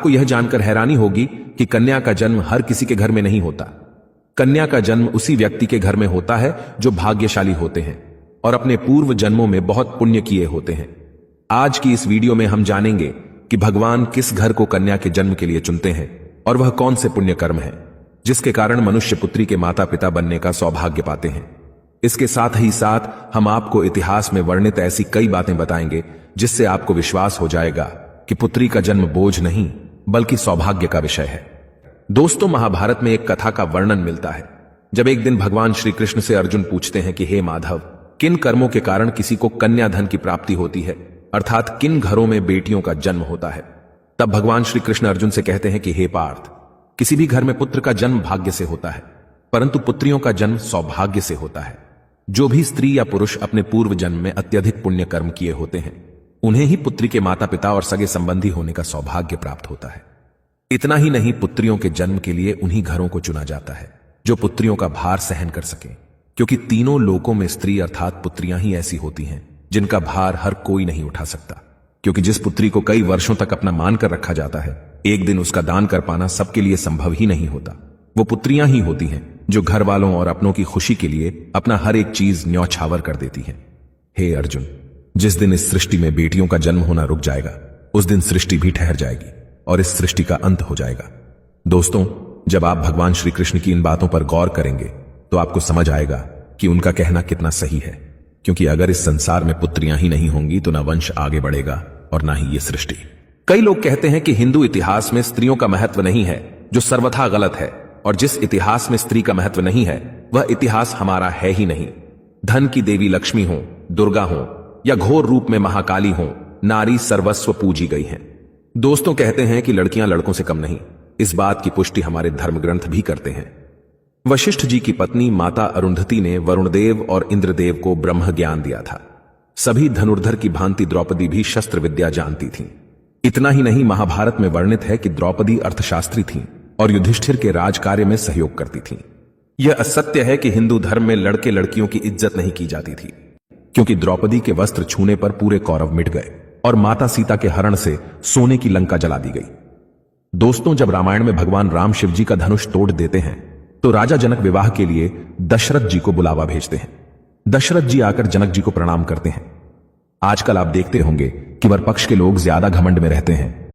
आपको यह जानकर हैरानी होगी कि कन्या का जन्म हर किसी के घर में नहीं होता। कन्या का जन्म उसी व्यक्ति के घर में होता है जो भाग्यशाली होते हैं और अपने पूर्व जन्मों में बहुत पुण्य किए होते हैं। आज की इस वीडियो में हम जानेंगे कि भगवान किस घर को कन्या के जन्म के लिए चुनते हैं और वह कौन से पुण्य कर्म है जिसके कारण मनुष्य पुत्री के माता पिता बनने का सौभाग्य पाते हैं। इसके साथ ही साथ हम आपको इतिहास में वर्णित ऐसी कई बातें बताएंगे जिससे आपको विश्वास हो जाएगा कि पुत्री का जन्म बोझ नहीं बल्कि सौभाग्य का विषय है। दोस्तों, महाभारत में एक कथा का वर्णन मिलता है जब एक दिन भगवान श्री कृष्ण से अर्जुन पूछते हैं कि हे माधव, किन कर्मों के कारण किसी को कन्या धन की प्राप्ति होती है, अर्थात किन घरों में बेटियों का जन्म होता है। तब भगवान श्री कृष्ण अर्जुन से कहते हैं कि हे पार्थ, किसी भी घर में पुत्र का जन्म भाग्य से होता है परंतु पुत्रियों का जन्म सौभाग्य से होता है। जो भी स्त्री या पुरुष अपने पूर्व जन्म में अत्यधिक पुण्य कर्म किए होते हैं उन्हें ही पुत्री के माता पिता और सगे संबंधी होने का सौभाग्य प्राप्त होता है। इतना ही नहीं, पुत्रियों के जन्म के लिए उन्हीं घरों को चुना जाता है जो पुत्रियों का भार सहन कर सके, क्योंकि तीनों लोकों में स्त्री अर्थात पुत्रियां ही ऐसी होती हैं जिनका भार हर कोई नहीं उठा सकता। क्योंकि जिस पुत्री को कई वर्षों तक अपना मानकर रखा जाता है, एक दिन उसका दान कर पाना सबके लिए संभव ही नहीं होता। वो पुत्रियां ही होती हैं जो घर वालों और अपनों की खुशी के लिए अपना हर एक चीज न्यौछावर कर देती हैं। हे अर्जुन, जिस दिन इस सृष्टि में बेटियों का जन्म होना रुक जाएगा उस दिन सृष्टि भी ठहर जाएगी और इस सृष्टि का अंत हो जाएगा। दोस्तों, जब आप भगवान श्री कृष्ण की इन बातों पर गौर करेंगे तो आपको समझ आएगा कि उनका कहना कितना सही है। क्योंकि अगर इस संसार में पुत्रियां ही नहीं होंगी तो ना वंश आगे बढ़ेगा और ना ही ये सृष्टि। कई लोग कहते हैं कि हिंदू इतिहास में स्त्रियों का महत्व नहीं है, जो सर्वथा गलत है, और जिस इतिहास में स्त्री का महत्व नहीं है वह इतिहास हमारा है ही नहीं। धन की देवी लक्ष्मी हो, दुर्गा हो या घोर रूप में महाकाली हो, नारी सर्वस्व पूजी गई हैं। दोस्तों, कहते हैं कि लड़कियां लड़कों से कम नहीं। इस बात की पुष्टि हमारे धर्म ग्रंथ भी करते हैं। वशिष्ठ जी की पत्नी माता अरुंधति ने वरुणदेव और इंद्रदेव को ब्रह्म ज्ञान दिया था। सभी धनुर्धर की भांति द्रौपदी भी शस्त्र विद्या जानती थीं। इतना ही नहीं, महाभारत में वर्णित है कि द्रौपदी अर्थशास्त्री थीं और युधिष्ठिर के राज कार्य में सहयोग करती थीं। यह असत्य है कि हिंदू धर्म में लड़के लड़कियों की इज्जत नहीं की जाती थी, क्योंकि द्रौपदी के वस्त्र छूने पर पूरे कौरव मिट गए और माता सीता के हरण से सोने की लंका जला दी गई। दोस्तों, जब रामायण में भगवान राम शिव जी का धनुष तोड़ देते हैं तो राजा जनक विवाह के लिए दशरथ जी को बुलावा भेजते हैं। दशरथ जी आकर जनक जी को प्रणाम करते हैं। आजकल आप देखते होंगे कि वर पक्ष के लोग ज्यादा घमंड में रहते हैं